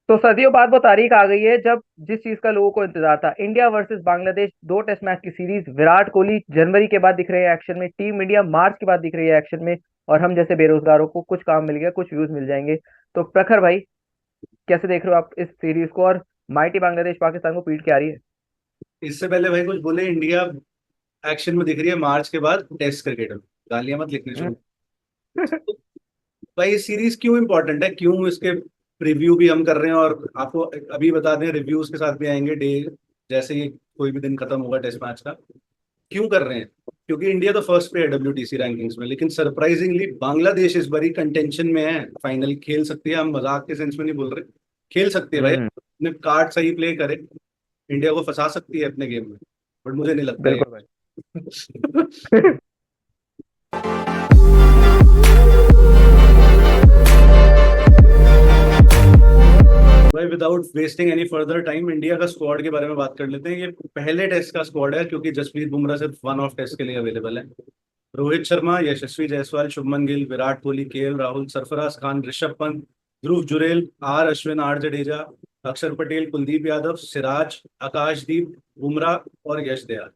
तो सदियों बाद वो तारीख आ गई है जब जिस चीज का लोगों को इंतजार था, इंडिया वर्सेस बांग्लादेश, दो टेस्ट मैच की सीरीज। विराट कोहली जनवरी के बाद दिख रहे हैं एक्शन में, टीम इंडिया मार्च के बाद दिख रही है एक्शन में, और हम जैसे बेरोजगारों को कुछ काम मिल गया, कुछ व्यूज मिल जाएंगे। तो प्रखर भाई, कैसे देख रहे हो आप इस सीरीज को? और माइटी बांग्लादेश पाकिस्तान को पीट के आ रही है। इससे पहले भाई कुछ बोले, इंडिया एक्शन में दिख रही है मार्च के बाद टेस्ट क्रिकेट में। गालियां मत लिखने हम्म। शुरू। तो भाई सीरीज क्यों इंपॉर्टेंट है, क्यों इसके रिव्यू भी हम कर रहे हैं, और आपको अभी बता दें रिव्यूज के साथ भी आएंगे डे जैसे ही कोई भी दिन खत्म होगा टेस्ट मैच का। क्यों कर रहे हैं? क्योंकि इंडिया तो फर्स्ट पे है WTC रैंकिंग्स में, लेकिन सरप्राइजिंगली बांग्लादेश इस बारी कंटेंशन में है, फाइनल खेल सकती है। हम मजाक के सेंस में नहीं बोल रहे, खेल सकती है भाई। हम्म। अपने कार्ड सही प्ले करे, इंडिया को फंसा सकती है अपने गेम में। बट मुझे नहीं लगता ये। बिल्कुल भाई। भाई without wasting any further time, India का स्क्वाड के बारे में बात कर लेते हैं। ये पहले टेस्ट का स्क्वाड है, क्योंकि जसप्रीत बुमराह सिर्फ वन ऑफ टेस्ट के लिए अवेलेबल है। रोहित शर्मा, यशस्वी जायसवाल, शुभमन गिल, विराट कोहली, KL राहुल, सरफराज खान, ऋषभ पंत, ध्रुव Jurel, R Ashwin, R Jadeja, अक्षर पटेल, कुलदीप यादव, सिराज, आकाशदीप, बुमराह और यश दयाल।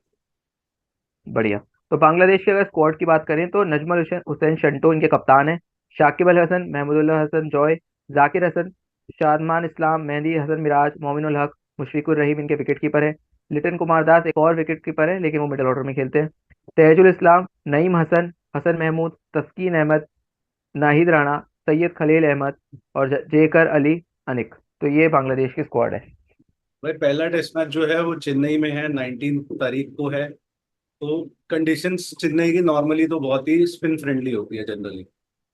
बढ़िया। तो बांग्लादेश के अगर स्क्वाड की बात करें तो नजमुल हुसैन हुसैन शंटो इनके कप्तान है। शाकिब अल हसन, महमूदुल्लाह हसन जॉय, जाकिर हसन, शादमान इस्लाम, मेहदी हसन मिराज, मोमिनुल हक, मुशफिकुर रहीम इनके विकेट कीपर है। लिटन कुमार दास एक और विकेट कीपर है, लेकिन वो मिडिल ऑर्डर में खेलते हैं। तहजुल इस्लाम, नईम हसन, हसन महमूद, तस्कीन अहमद, नाहिद राणा, सैयद खलील अहमद और जेकर अली अनिक। तो ये बांग्लादेश की स्क्वाड है। भाई पहला टेस्ट मैच जो है वो चेन्नई में है, 19 तारीख को है। तो कंडीशंस चेन्नई की नॉर्मली तो बहुत ही स्पिन फ्रेंडली होती है जनरली।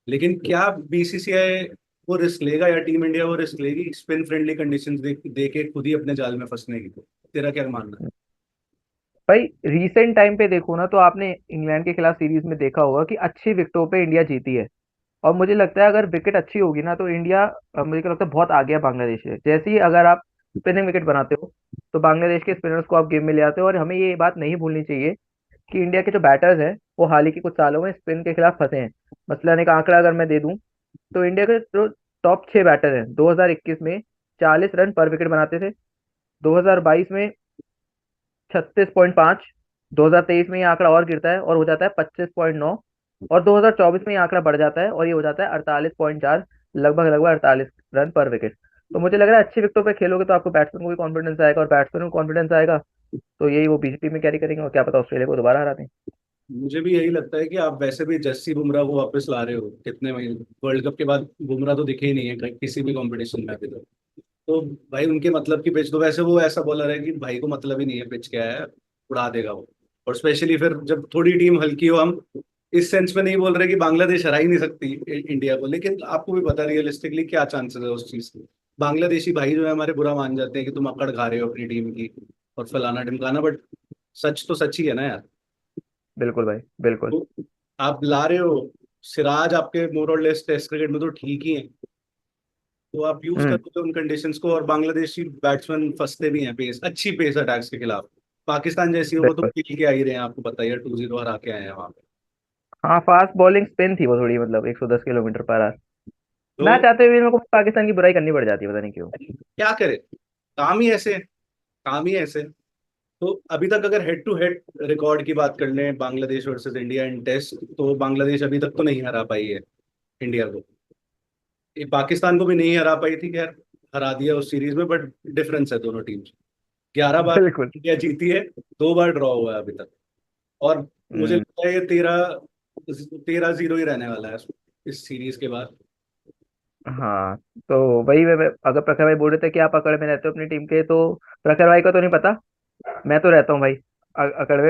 लेकिन क्या BCCI वो रिस्क लेगा, या टीम इंडिया वो रिस्क लेगी स्पिन फ्रेंडली कंडीशंस दे के खुद ही अपने जाल में फंसने की? तेरा क्या मानना है? भाई रीसेंट टाइम पे देखो ना, तो आपने इंग्लैंड के खिलाफ सीरीज में देखा होगा कि अच्छी विकेटों पे इंडिया जीती है। और मुझे लगता है अगर विकेट अच्छी होगी ना तो इंडिया, मुझे को लगता है बहुत आगे है बांग्लादेश से। जैसे ही अगर आप स्पिनिंग विकेट बनाते हो तो बांग्लादेश के स्पिनर्स को आप गेम में ले आते हो। और हमें ये बात नहीं भूलनी चाहिए कि इंडिया के जो बैटर्स हैं वो हाल ही के कुछ सालों में स्पिन के खिलाफ फंसे हैं। मसलन एक आंकड़ा अगर मैं दे दूं, तो इंडिया के जो टॉप 6 बैटर हैं 2021 में 40 रन पर विकेट बनाते थे, 2022 में 36.5, 2023 में ये आंकड़ा और गिरता है और हो जाता है 25.9, और 2024 में ये आंकड़ा बढ़ जाता है और ये हो जाता है 48.4, लगभग लगभग 48 रन पर विकेट। तो मुझे लग रहा है अच्छी विकेटों पे खेलोगे तो आपको बैट्समैन को भी कॉन्फिडेंस आएगा, और बैट्समैन को कॉन्फिडेंस आएगा तो यही वो BCT में कैरी करेंगे, और क्या पता ऑस्ट्रेलिया को दोबारा हरा दें। मुझे भी यही लगता है कि आप वैसे भी जस्सी बुमराह को वापस ला रहे हो कितने महीने, वर्ल्ड कप के बाद बुमराह तो दिखे ही नहीं है किसी भी कंपटीशन में अभी तक। तो भाई उनके मतलब की पिच, तो वैसे वो ऐसा बॉलर है कि भाई को मतलब ही नहीं है पिच क्या है, उड़ा देगा वो। और स्पेशली फिर जब थोड़ी टीम हल्की हो, हम इस सेंस में नहीं बोल रहे कि बांग्लादेश हरा ही नहीं सकती इंडिया को, लेकिन आपको भी पता रियलिस्टिकली क्या चांसेस है उस चीज के। बांग्लादेशी भाई जो है हमारे बुरा मान जाते हैं कि तुम अकड़ खा रहे हो अपनी टीम की और फलाना ढिमकाना, बट सच तो सच ही है ना यार। बिल्कुल भाई, बिल्कुल। तो आप ला रहे हो, सिराज आपके मोर और लेस टेस्ट क्रिकेट में तो ठीक ही है, तो आप यूज हम्म। करोगे उन कंडीशंस को। और बांग्लादेशी बैट्समैन फंसते भी हैं पेस, अच्छी पेस अटैक्स के खिलाफ। पाकिस्तान जैसी हो वो तो बिल्कुल। खेल के आ ही रहे हैं, आपको पता ही है, 2-0 हरा के आए हैं वहां पे। हाँ, फास्ट बॉलिंग स्पिन थी वो थोड़ी, मतलब 110 किलोमीटर पर आवर। तो ना चाहते हुए भी मेरे को पाकिस्तान की बुराई करनी पड़ जाती है, पता नहीं क्यों। क्या करे, काम ही ऐसे, काम ही ऐसे। तो अभी तक अगर हेड टू हेड रिकॉर्ड की बात कर लें, Bangladesh versus India in test, तो बांग्लादेश अभी तक तो नहीं हरा पाई है इंडिया को। ये पाकिस्तान को भी नहीं हरा पाई थी, खैर हरा दिया उस सीरीज में, बट डिफरेंस है दोनों टीम। 11 बार बिल्कुल। इंडिया जीती है, 2 बार ड्रॉ हुआ है अभी तक। और मुझे हम्म। लगता है ये 13-0 ही रहने वाला है इस सीरीज के बाद। हाँ। तो वही अगर प्रखर भाई बोल रहे थे कि आप अकड़ में रहते हो अपनी टीम के, तो प्रखर भाई का तो नहीं पता, मैं तो रहता हूँ भाई अकड़ में।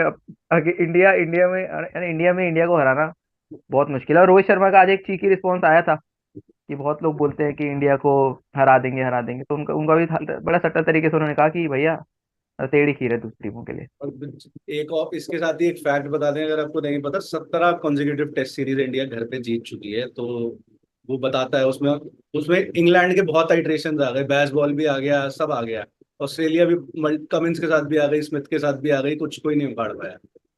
इंडिया इंडिया में, यानी इंडिया में इंडिया को हराना बहुत मुश्किल है। और रोहित शर्मा का आज एक चीकी रिस्पॉन्स आया था कि बहुत लोग बोलते हैं कि इंडिया को हरा देंगे हरा देंगे, तो उनका उनका भी बड़ा सट्टा तरीके से उन्होंने कहा कि भैया टेढ़ी खीर है दूसरी टीमों के लिए। और एक और इसके साथ ही एक फैक्ट बता दें अगर आपको नहीं पता, 17 कॉन्जिक्यूटिव टेस्ट सीरीज इंडिया घर पे जीत चुकी है। तो वो बताता है उसमें, उसमें इंग्लैंड के बहुत आइट्रेशन आ गए, बैस बॉल भी आ गया, सब आ गया। ऑस्ट्रेलिया भी कमिंस के साथ भी आ गई, स्मिथ के साथ भी आ गई, कुछ कोई नहीं उखाड़ पाया।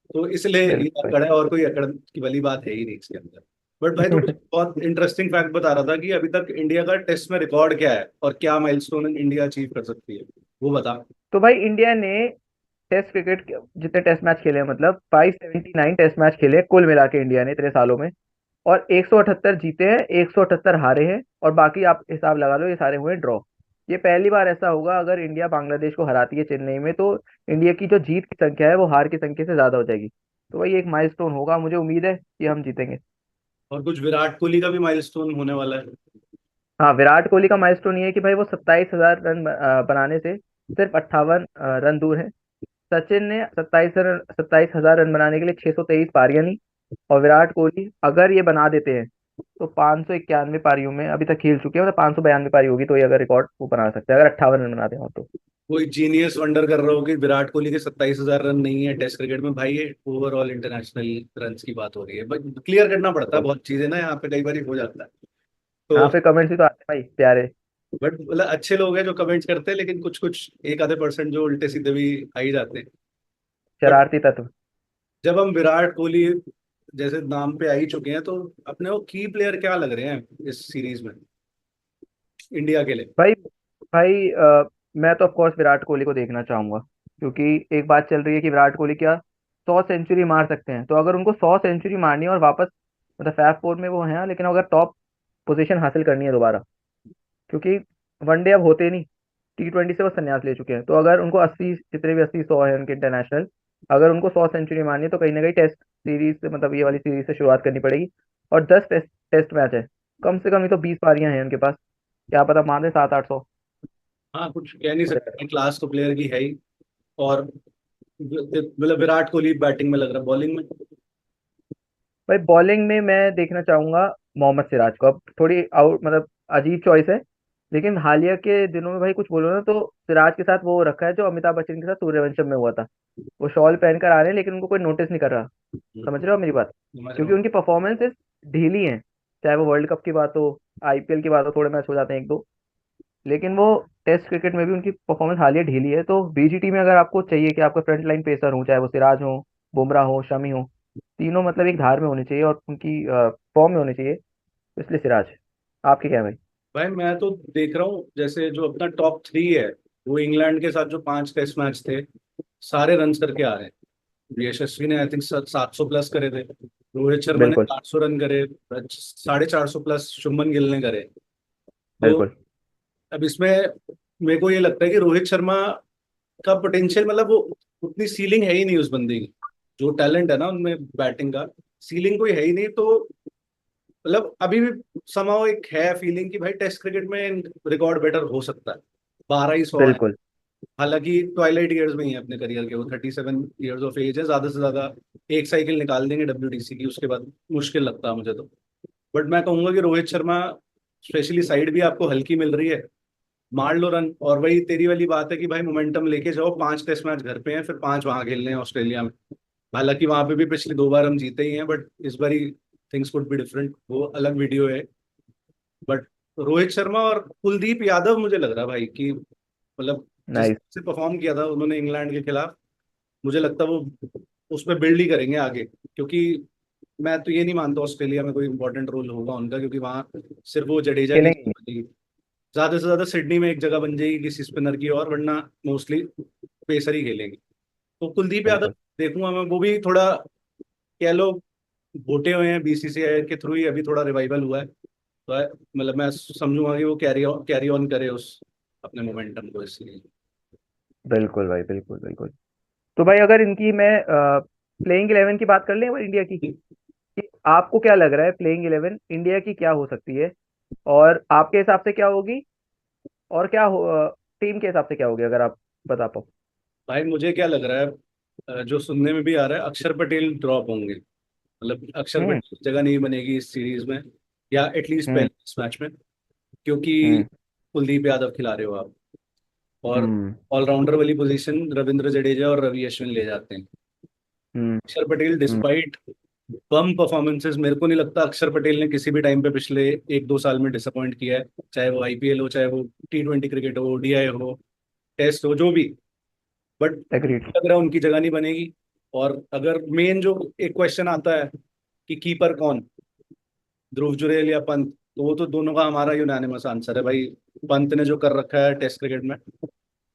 तो इसलिए ये बिल्कुल। अकड़ है, और कोई अकड़ की वाली बात है ही नहीं इसके अंदर। बट भाई तो मुझे बहुत इंटरेस्टिंग फैक्ट बता रहा था कि अभी तक इंडिया का टेस्ट में रिकॉर्ड क्या है और क्या माइलस्टोन इंडिया अचीव कर सकती है, वो बता। तो भाई इंडिया ने टेस्ट क्रिकेट जितने टेस्ट मैच खेले हैं, मतलब 579 टेस्ट मैच खेले हैं कुल मिला के इंडिया ने इतने सालों में। और 178 जीते हैं, 178 हारे हैं, और बाकी आप हिसाब लगा लो ये सारे हुए ड्रॉ। ये पहली बार ऐसा होगा अगर इंडिया बांग्लादेश को हराती है चेन्नई में, तो इंडिया की जो जीत की संख्या है वो हार की संख्या से ज्यादा हो जाएगी। तो भाई एक माइलस्टोन होगा, मुझे उम्मीद है कि हम जीतेंगे। और कुछ विराट कोहली का भी माइलस्टोन होने वाला है। हाँ, विराट कोहली का माइलस्टोन ये है कि भाई वो 27,000 रन बनाने से सिर्फ 58 रन दूर है। सचिन ने 27,000 रन बनाने के लिए 623 पारियां ली। और विराट कोहली अगर ये बना देते हैं तो 591 पारियों में अभी तक खेल चुके हैं, मतलब 592 पारी होगी, तो ये अगर रिकॉर्ड वो बना सकते हैं अगर 58 रन बनाते हो तो। कोई जीनियस वंडर कर रहा हो कि विराट कोहली के 27,000 रन नहीं है टेस्ट क्रिकेट में, भाई ये ओवरऑल इंटरनेशनल रन की बात हो रही है, बट क्लियर करना पड़ता है बहुत चीजें ना, यहाँ पे कई बार हो जाता है। तो हाँ, फिर कमेंट्स भी तो आते हैं भाई प्यारे। बट मतलब अच्छे लोग हैं जो कमेंट्स करते हैं, लेकिन कुछ कुछ एक आधे परसेंट जो उल्टे सीधे भी आ ही जाते हैं। बट शरारती तत्व। जब हम विराट कोहली जैसे नाम पे आ ही चुके हैं, तो अपने को की प्लेयर क्या लग रहे हैं इस सीरीज में इंडिया के लिए? भाई भाई मैं तो ऑफकोर्स विराट कोहली को देखना चाहूंगा, क्योंकि एक बात चल रही है कि विराट कोहली क्या 100 सेंचुरी मार सकते हैं। तो अगर उनको 100 सेंचुरी मारनी है और वापस, मतलब फैफ फोर में वो हैं, लेकिन अगर टॉप पोजीशन हासिल करनी है दोबारा, क्योंकि वनडे अब होते नहीं, T20 से वो संन्यास ले चुके हैं। तो अगर उनको 80, जितने भी 80 100 है उनके इंटरनेशनल, अगर उनको 100 सेंचुरी मारनी है तो कहीं ना कहीं टेस्ट सीरीज से, मतलब ये वाली सीरीज से शुरुआत करनी पड़ेगी। और 10 टेस्ट मैच है, कम से कम ये तो 20 पारियां हैं उनके पास। क्या पता मान दे 700 800। हाँ, कुछ कह नहीं सकते, क्लास तो प्लेयर की है ही। और मतलब विराट कोहली बैटिंग में लग रहा है, बॉलिंग में? भाई बॉलिंग में मैं देखना चाहूंगा मोहम्मद सिराज को। अब थोड़ी आउट, मतलब अजीब चॉइस है, लेकिन हालिया के दिनों में भाई कुछ बोलो ना तो सिराज के साथ वो रखा है जो अमिताभ बच्चन के साथ सूर्यवंशम में हुआ था। वो शॉल पहनकर आ रहे हैं लेकिन उनको कोई नोटिस नहीं कर रहा। समझ रहे हो आप मेरी बात? समझ रहा क्योंकि हूँ। उनकी परफॉर्मेंसेस ढीली हैं, चाहे वो वर्ल्ड कप की बात हो, आईपीएल की बात हो, थोड़े मैच हो जाते हैं एक दो, लेकिन वो टेस्ट क्रिकेट में भी उनकी परफॉर्मेंस हालिया ढीली है। तो बीजीटी में अगर आपको चाहिए कि आपका फ्रंट लाइन पेसर हो, चाहे वो सिराज हो, बुमराह हो, शमी हो, तीनों मतलब एक धार में होने चाहिए और उनकी फॉर्म में होने चाहिए, तो इसलिए सिराज। आपके क्या है भाई? भाई मैं तो देख रहा हूँ जैसे जो अपना टॉप थ्री है, वो इंग्लैंड के साथ जो 5 टेस्ट मैच थे, सारे रन करके आ रहे हैं। यशस्वी ने आई थिंक 700 प्लस करे थे, रोहित शर्मा ने बिल्कुल 800 रन करे, 450 प्लस शुभमन गिल ने करे। तो बिल्कुल अब इसमें मेरे को ये लगता है कि रोहित शर्मा का पोटेंशियल, मतलब वो उतनी सीलिंग है ही नहीं उस बंदे की। जो टैलेंट है ना उनमें बैटिंग का, सीलिंग कोई है ही नहीं। तो मतलब अभी भी समाओ एक है फीलिंग कि भाई टेस्ट क्रिकेट में रिकॉर्ड बेटर हो सकता है। 12 ही 100 है। बिल्कुल हालांकि ट्वाइलाइट ईयर्स में ही है अपने करियर के, वो 37 ईयर्स ऑफ एज है, ज्यादा से ज्यादा एक साइकिल निकाल देंगे WTC की, उसके बाद मुश्किल लगता है मुझे तो। बट मैं कहूंगा कि रोहित शर्मा, स्पेशली साइड भी आपको हल्की मिल रही है, मार लो रन। और वही तेरी वाली बात है कि भाई मोमेंटम लेके जाओ, 5 टेस्ट मैच घर पे हैं, फिर 5 वहां खेलने हैं ऑस्ट्रेलिया में। हालांकि वहां पे भी पिछली 2 बार हम जीते ही हैं, बट इस बार ही थिंग्स कुड बी डिफरेंट, वो अलग वीडियो है। बट रोहित शर्मा और कुलदीप यादव, मुझे लग रहा है भाई कि मतलब जिस नाइस। से परफॉर्म किया था उन्होंने इंग्लैंड के खिलाफ, मुझे लगता है वो उस पर बिल्ड ही करेंगे आगे। क्योंकि मैं तो ये नहीं मानता ऑस्ट्रेलिया में कोई इंपॉर्टेंट रोल होगा उनका, क्योंकि वहाँ सिर्फ वो जडेजा की खेलेंगे नहीं। जगह बनेगी। ज्यादा से ज्यादा सिडनी में एक जगह बन जाएगी किसी स्पिनर की, और वरना मोस्टली पेसर ही खेलेंगे। तो कुलदीप यादव बिल्कुल देखूंगा मैं, वो भी थोड़ा कह लो घोटे हुए हैं, BCCI के थ्रू ही अभी थोड़ा रिवाइवल हुआ है। तो मतलब मैं समझूंगा कि वो कैरी ऑन करे उस अपने मोमेंटम को, इसलिए। बिल्कुल भाई, बिल्कुल बिल्कुल। तो भाई अगर इनकी मैं प्लेइंग 11 की बात कर लें, और इंडिया की, कि आपको क्या लग रहा है प्लेइंग 11 इंडिया की क्या हो सकती है, और आपके हिसाब से क्या होगी, और क्या हो टीम के हिसाब से क्या होगी, अगर आप बता पाओ। भाई मुझे क्या लग रहा है, जो सुनने में भी आ रहा है, अक्षर पटेल ड्रॉप होंगे। मतलब अक्षर हम्म पटेल की जगह नहीं बनेगी इस सीरीज में, या एटलीस्ट हम्म पहले इस मैच में। क्योंकि हम्म कुलदीप यादव खिला रहे हो आप, और हम्म ऑलराउंडर वाली पोजीशन रविंद्र जडेजा और रवि अश्विन ले जाते हैं। हम्म अक्षर पटेल हम्म डिस्पाइट बम परफॉर्मेंसेस, मेरे को नहीं लगता अक्षर पटेल ने किसी भी टाइम पे पिछले 1-2 साल में डिसअपॉइंट किया है। चाहे वो IPL हो, चाहे वो T20 क्रिकेट हो, ODI हो, टेस्ट हो, जो भी। But agreed. लग रहा है उनकी जगह नहीं बनेगी। और अगर मेन जो एक क्वेश्चन आता है कि कीपर कौन, ध्रुव जुरैल या पंत, तो वो तो दोनों का हमारा यूनानिमस आंसर है भाई। पंत ने जो कर रखा है टेस्ट क्रिकेट में,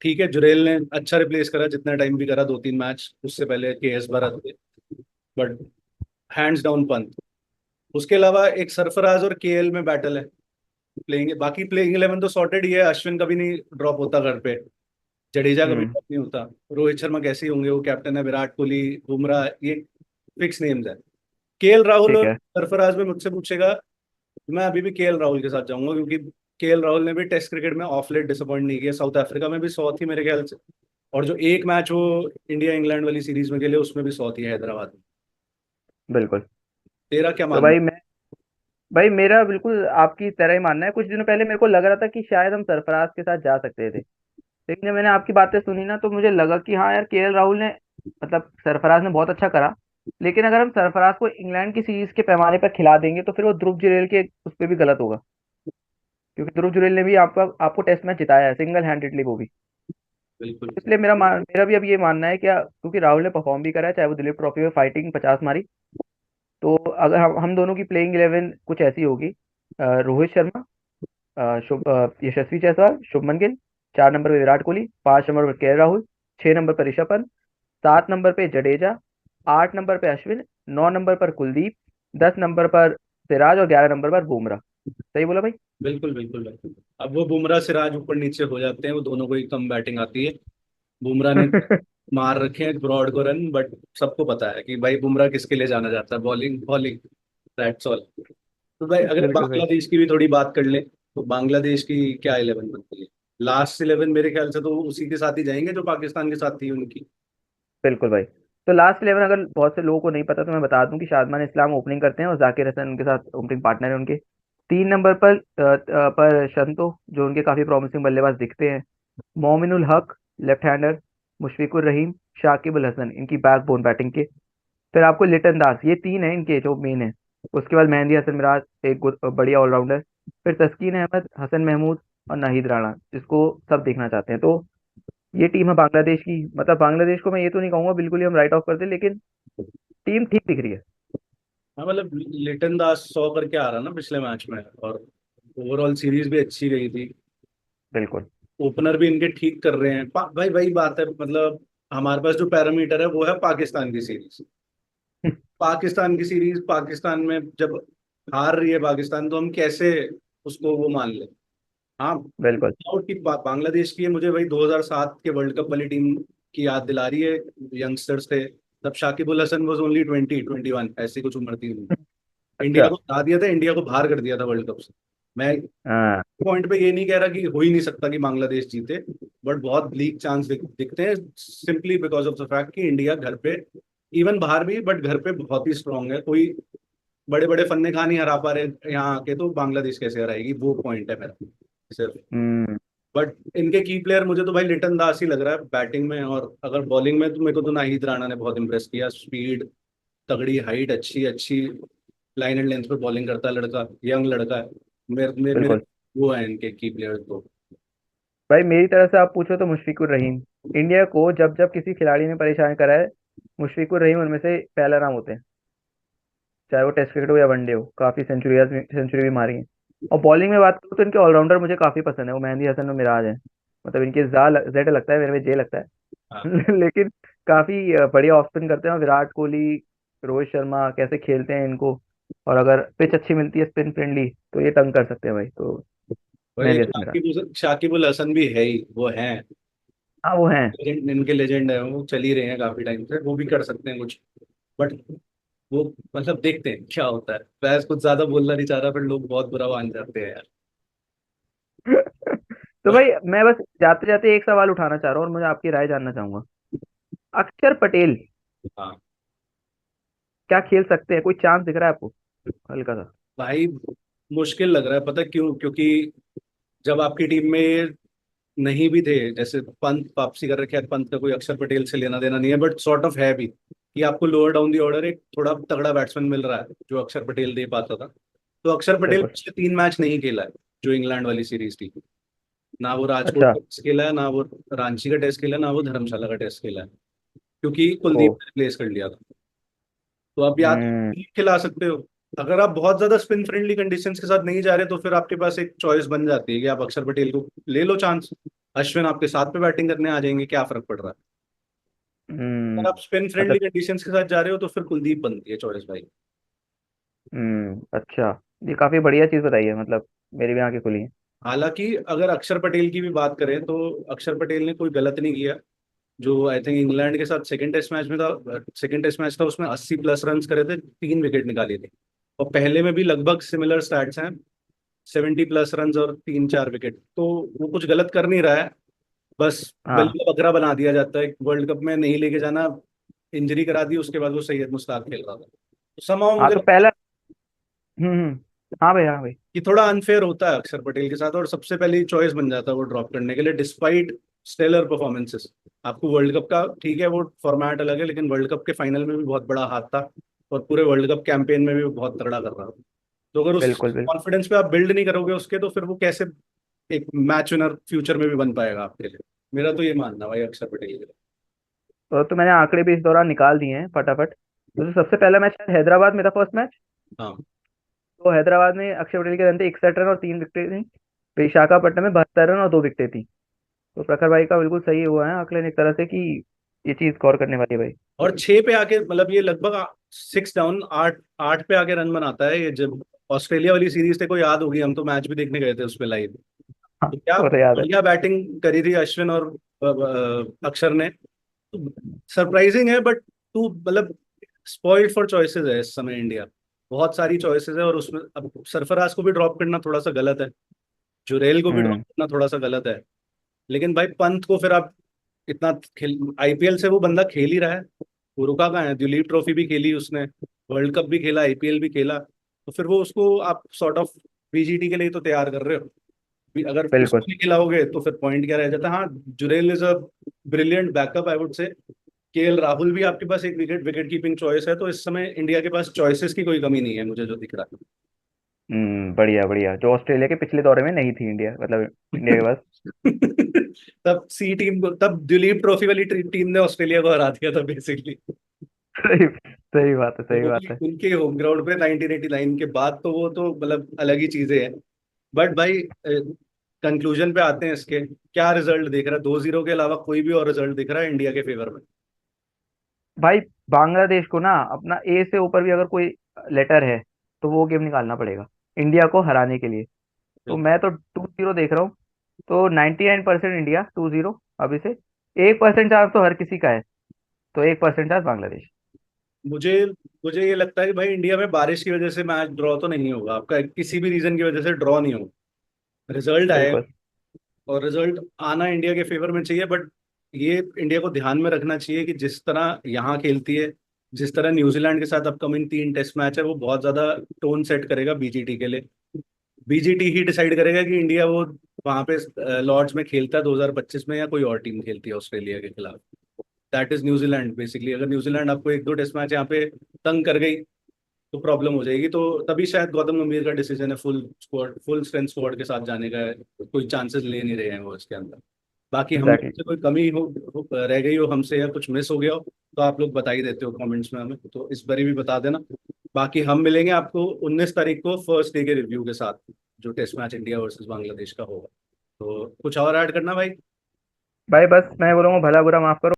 ठीक है जुरैल ने अच्छा रिप्लेस करा जितना टाइम भी करा, 2-3 मैच उससे पहले केएस भरत थे, बट हैंड्स डाउन पंत। उसके अलावा एक सरफराज और केएल में बैटल है। प्लेइंग बाकी प्लेइंग 11 तो सॉर्टेड ही है, अश्विन कभी नहीं ड्रॉप होता घर पे, जडेजा कभी हम्म। ड्रॉप नहीं होता, रोहित शर्मा कैसे ही होंगे, वो कैप्टन है, विराट कोहली, बुमराह, ये फिक्स नेम्स है। केएल राहुल ठीक और है। सरफराज में मुझसे पूछेगा, मैं अभी भी केएल राहुल के साथ जाऊंगा, क्योंकि केएल राहुल ने भी टेस्ट क्रिकेट में ऑफ लेट डिसअपॉइंट नहीं किया, साउथ अफ्रीका में भी 100 थी मेरे ख्याल से, और जो एक मैच वो इंडिया इंग्लैंड वाली सीरीज में खेले उसमें भी 100 थी हैदराबाद में। बिल्कुल। तेरा क्या तो मानना भाई मेरा बिल्कुल आपकी तरह ही मानना है। कुछ दिनों पहले मेरे को लग रहा था कि शायद हम सरफराज के साथ जा सकते थे, लेकिन जब मैंने आपकी बातें सुनी ना तो मुझे लगा कि हाँ यार, केएल राहुल ने, मतलब सरफराज ने बहुत अच्छा करा, लेकिन अगर हम सरफराज को इंग्लैंड की सीरीज के पैमाने पर खिला देंगे तो फिर वो ध्रुव जुरैल के उस पर भी गलत होगा, क्योंकि ध्रुव जुरैल ने भी आपको टेस्ट मैच जिताया है सिंगल हैंडेडली, वो भी। है? बिल्कुल। इसलिए मेरा भी अब ये मानना है क्या, क्योंकि राहुल ने परफॉर्म भी करा है, चाहे वो दिलीप ट्रॉफी में फाइटिंग 50 मारी। तो अगर हम दोनों की प्लेइंग 11 कुछ ऐसी होगी, रोहित शर्मा, यशस्वी जायसवाल, शुभमन गिल, 4 नंबर पे विराट कोहली, 5 नंबर पर के राहुल, 6 नंबर पर ऋषभ पंत, 7 नंबर पे जडेजा, 8 नंबर पे अश्विन, 9 नंबर पर कुलदीप, 10 नंबर पर सिराज और 11 नंबर पर बुमराह। सही बोला भाई? बिल्कुल बिल्कुल बिल्कुल। अब वो बुमराह सिराज ऊपर नीचे हो जाते हैं, वो दोनों को ही कम बैटिंग आती है। बुमराह ने मार रखे हैं ब्रॉड को रन, बट सबको पता है कि भाई बुमराह किसके लिए जाना जाता है, बॉलिंग बॉलिंग, दैट्स ऑल। तो भाई अगर बिल्कुल सही। बांग्लादेश की भी थोड़ी बात कर ले, तो बांग्लादेश की क्या 11 बनती है? लास्ट 11 मेरे ख्याल से तो उसी के साथ ही जाएंगे जो पाकिस्तान के साथ थी उनकी। बिल्कुल भाई। तो लास्ट 11 अगर बहुत से लोगों को नहीं पता तो मैं बता दूं कि शादमान इस्लाम ओपनिंग करते हैं और जाकिर हसन उनके साथ ओपनिंग पार्टनर है उनके। 3 नंबर पर शंतो, जो उनके काफी प्रॉमिसिंग बल्लेबाज दिखते हैं। मोमिनुल हक, लेफ्ट हैंडर। मुशफिकुर रहीम, शाकिब अल हसन, इनकी बैकबोन बैटिंग के। फिर आपको लिटन दास, ये तीन है इनके जो मेन है। उसके बाद मेहंदी हसन मिराज, एक बढ़िया ऑलराउंडर। फिर तस्कीन अहमद, हसन महमूद और नाहिद राणा, जिसको सब देखना चाहते हैं। तो ये टीम है बांग्लादेश की। मतलब बांग्लादेश को मैं ये तो नहीं कहूंगा बिल्कुल ही हम राइट ऑफ कर दे, लेकिन टीम ठीक दिख रही है। हाँ मतलब लिटन दास 100 करके आ रहा ना पिछले मैच में, और ओवरऑल सीरीज भी अच्छी गई थी। बिल्कुल। ओपनर भी इनके ठीक कर रहे हैं, भाई वही बात है, मतलब हमारे पास जो पैरामीटर है वो है पाकिस्तान की सीरीज। पाकिस्तान की सीरीज, पाकिस्तान में जब हार रही है पाकिस्तान, तो हम कैसे उसको वो मान लें? हाँ, बिल्कुल। आउट की बांग्लादेश की है, मुझे वही 2007 के वर्ल्ड कप वाली टीम की याद दिला रही है। यंगस्टर्स थे तब, शाकिबुल हसन वाज ओनली 20-21, ऐसी कुछ उम्र थी उनकी। इंडिया अच्छा। को हरा दिया था, इंडिया को बाहर कर दिया था वर्ल्ड कप से। मैं हाँ। पॉइंट पे ये नहीं कह रहा कि हो ही नहीं सकता कि बांग्लादेश जीते, बट बहुत ब्लीक चांस दिखते हैं, simply because of the fact कि इंडिया घर पे, इवन बाहर भी, बट घर पे बहुत ही स्ट्रांग है। कोई बड़े बड़े फन्ने खा नहीं हरा पा रहे यहाँ आके, तो बांग्लादेश कैसे हराएगी, वो पॉइंट है मेरा सिर्फ। हम्म। बट इनके की प्लेयर मुझे तो भाई लिटन दास ही लग रहा है बैटिंग में, और अगर बॉलिंग में तो मेरे को तो नाहिद राणा ने बहुत इंप्रेस किया। स्पीड, तगड़ी हाइट, अच्छी अच्छी लाइन एंड लेंथ पे बॉलिंग करता है लड़का, यंग लड़का है। मेरे बिल्कुल। वो है इनके की प्लेयर तो। भाई मेरी तरफ से आप पूछो तो मुशफिकुर रहीम। इंडिया को जब जब किसी खिलाड़ी ने परेशान करा है, मुशफिकुर रहीम उनमें से पहला नाम होते हैं। चाहे वो टेस्ट क्रिकेट हो या वनडे हो, काफी सेंचुरी भी मारी है। और बॉलिंग में बात करूँ तो इनके ऑलराउंडर मुझे काफी पसंद है, वो मेहंदी हसन और मिराज है। मतलब इनके जेड लगता है, मेरे में जे लगता हाँ है। लेकिन काफी बढ़िया ऑफ स्पिन करते हैं। और विराट कोहली, रोहित शर्मा कैसे खेलते हैं इनको, और अगर पिच अच्छी मिलती है स्पिन फ्रेंडली तो ये तंग कर सकते हैं भाई। तो वही मेहंदी हसन मिराज। शाकिबुल हसन भी है ही, वो हैं हाँ वो हैं। इनके लेजेंड है, वो चल ही रहे हैं काफी टाइम से, वो भी कर सकते हैं कुछ। बट वो मतलब देखते हैं क्या होता है, मैं कुछ ज्यादा बोलना नहीं चाह रहा, फिर लोग बहुत बुरा मान जाते हैं यार। तो भाई मैं बस जाते जाते एक सवाल उठाना चाह रहा हूँ और मुझे आपकी राय जानना चाहूंगा। अक्षर पटेल हाँ क्या खेल सकते हैं? कोई चांस दिख रहा है आपको हल्का सा? भाई, मुश्किल लग रहा है, पता क्यों? क्योंकि जब आपकी टीम में नहीं भी थे, जैसे पंत वापसी कर रखे हैं, पंत का कोई अक्षर पटेल से लेना देना नहीं है, बट सॉर्ट ऑफ है भी कि आपको लोअर डाउन दी ऑर्डर एक थोड़ा तगड़ा बैट्समैन मिल रहा है जो अक्षर पटेल दे पाता था। तो अक्षर पटेल बिल्कुल। पिछले 3 मैच नहीं खेला है, जो इंग्लैंड वाली सीरीज थी। ना वो राजकोट अच्छा। का टेस्ट खेला है, ना वो रांची का टेस्ट खेला है, ना वो धर्मशाला का टेस्ट खेला है, क्योंकि ओ। कुलदीप ने रिप्लेस कर लिया था। तो आप या तो हम्म। खिला सकते हो, अगर आप बहुत ज्यादा स्पिन फ्रेंडली कंडीशंस के साथ नहीं जा रहे तो फिर आपके पास एक चॉइस बन जाती है कि आप अक्षर पटेल को ले लो चांस। अश्विन आपके साथ पे बैटिंग करने आ जाएंगे, क्या फर्क पड़ रहा है। हम्म। अगर आप स्पिन मतलब। फ्रेंडली कंडीशंस के साथ जा रहे हो तो फिर कुलदीप बनती है चॉइस भाई। अच्छा। ये काफी बढ़िया चीज बताई है, मतलब मेरी भी आंखें खुली हैं। हालांकि अगर अक्षर पटेल की भी बात करें तो अक्षर पटेल ने कोई गलत नहीं किया। जो आई थिंक इंग्लैंड के साथ सेकंड टेस्ट मैच में था, सेकंड टेस्ट मैच था, उसमें 80 प्लस रन करे थे, 3 विकेट निकाले थे। और पहले में भी लगभग सिमिलर स्टैट्स हैं, 70 प्लस रन और 3-4 विकेट। तो वो कुछ गलत कर नहीं रहा है, बस बल्ले हाँ। का बकरा बना दिया जाता है। वर्ल्ड कप में नहीं लेके जाना, इंजरी करा दी, उसके बाद वो सैयद मुश्ताक खेल रहा था। तो समाव हाँ मुझे तो लगता है पहला। हाँ भाई, हाँ भाई। कि थोड़ा अनफेयर होता है अक्षर पटेल के साथ, और सबसे पहली चॉइस बन जाता है वो ड्रॉप करने के लिए, डिस्पाइट स्टेलर परफॉर्मेंसेस। आपको वर्ल्ड कप का ठीक है, वो फॉर्मेट अलग है, लेकिन वर्ल्ड कप के फाइनल में भी बहुत बड़ा हाथ था, और पूरे वर्ल्ड कप कैंपेन में भी वो बहुत तगड़ा कर रहा था। तो अगर उस बिल्कुल बिल्कुल। कॉन्फिडेंस पे आप बिल्ड नहीं करोगे उसके, तो फिर वो कैसे एक मैच विनर फ्यूचर में भी बन पाएगा आपके लिए। मेरा तो ये मानना है भाई अक्षर पटेल के लिए। तो मैंने आंकड़े भी इस दौरान निकाल दिए हैं फटाफट। तो जो सबसे पहला मैच हैदराबाद में था, फर्स्ट मैच। हाँ। तो हैदराबाद में अक्षय पटेल के रन थे 61 रन और 3 विकेटें थी। विशाखापट्टनम में 72 रन और 2 विकेटें थी। तो प्रखर भाई का बिल्कुल सही हुआ है आकलन एक तरह से कि ये चीज स्कोर करने वाली है भाई। और 6 पे आके, मतलब ये लगभग 6 डाउन, 8 8 पे आके रन बनाता है ये। जब ऑस्ट्रेलिया वाली सीरीज थे को याद होगी, हम तो मैच भी देखने गए थे उस पे लाइव। हाँ, तो क्या वो तो याद है। बढ़िया बैटिंग करी थी अश्विन और अक्षर ने। सरप्राइजिंग है, बट तू मतलब स्पॉइल्ड फॉर चॉइसेस है इस समय इंडिया। बहुत सारी चॉइसेस है, और उसमें अब सरफराज को भी ड्रॉप करना थोड़ा सा गलत है, जुरेल को भी ड्रॉप हम्म। करना थोड़ा सा गलत है। लेकिन भाई पंत को फिर आप इतना खेल, आईपीएल से वो बंदा खेल ही रहा है। वो रुका कहाँ है, दिलीप ट्रॉफी भी खेली उसने, वर्ल्ड कप भी खेला, आईपीएल भी खेला। तो फिर वो उसको आप सॉर्ट ऑफ बीजीटी के लिए तो तैयार कर रहे हो। अगर बिल्कुल। उसको नहीं खिलाओगे तो फिर पॉइंट क्या रह जाता है। हाँ, Jurel is a brilliant backup I would say. KL Rahul भी आपके पास एक विकेट विकेट कीपिंग चॉइस है। तो इस समय इंडिया के पास चॉइसेस की कोई कमी नहीं है, मुझे जो दिख रहा बढ़िया बढ़िया, जो ऑस्ट्रेलिया के पिछले दौरे में नहीं थी इंडिया, मतलब इंडिया है। के पास। तब सी टीम को, तब दिलीप ट्रॉफी वाली टीम ने ऑस्ट्रेलिया को हरा दिया था बेसिकली। सही सही बात है, तो सही वो बात भी है। उनके होम ग्राउंड पे 1989 के बाद, तो वो तो मतलब अलग ही चीजें हैं। बट भाई कंक्लूजन पे आते हैं इसके। क्या रिजल्ट देख रहा है, 2-0 के अलावा कोई भी और रिजल्ट दिख रहा है इंडिया के फेवर में? भाई, बांग्लादेश को ना अपना ए से ऊपर भी अगर कोई लेटर है तो वो गेम निकालना पड़ेगा इंडिया को हराने के लिए। तो बिल्कुल। मैं तो 2-0 देख रहा हूँ। तो 99% इंडिया 2-0 अभी से। 1% चांस तो हर किसी का है। तो 1% चांस बांग्लादेश। मुझे मुझे ये लगता है कि भाई इंडिया में बारिश की वजह से मैच ड्रॉ तो नहीं होगा आपका, किसी भी रीजन की वजह से ड्रॉ नहीं होगा, रिजल्ट आएगा। बिल्कुल। और रिजल्ट आना इंडिया के फेवर में चाहिए, बट ये इंडिया को ध्यान में रखना चाहिए कि जिस तरह यहाँ खेलती है, जिस तरह न्यूजीलैंड के साथ अपकमिंग 3 टेस्ट मैच है, वो बहुत ज्यादा टोन सेट करेगा बीजीटी के लिए। बीजीटी ही डिसाइड करेगा कि इंडिया वो वहां पे लॉर्ड्स में खेलता है 2025 में, या कोई और टीम खेलती है ऑस्ट्रेलिया के खिलाफ। That is New Zealand basically. अगर न्यूजीलैंड आपको 1-2 टेस्ट मैच यहाँ पे तंग कर गई तो प्रॉब्लम हो जाएगी। तो तभी शायद गौतम गंभीर का डिसीजन है full squad, full strength squad के साथ जाने का। कोई चांसेस ले नहीं रहे हैं वो इसके अंदर। बाकी हम लोग एग्जैक्टली। से कोई कमी रह गई हो हमसे, या कुछ मिस हो गया हो, तो आप लोग बता ही देते हो कमेंट्स में हमें, तो इस बारी भी बता देना। बाकी हम मिलेंगे आपको 19 तारीख को फर्स्ट डे के रिव्यू के साथ, जो test match India versus Bangladesh का होगा। तो कुछ और ऐड करना भाई? भाई बस मैं बोलूँगा, भला बुरा माफ करो।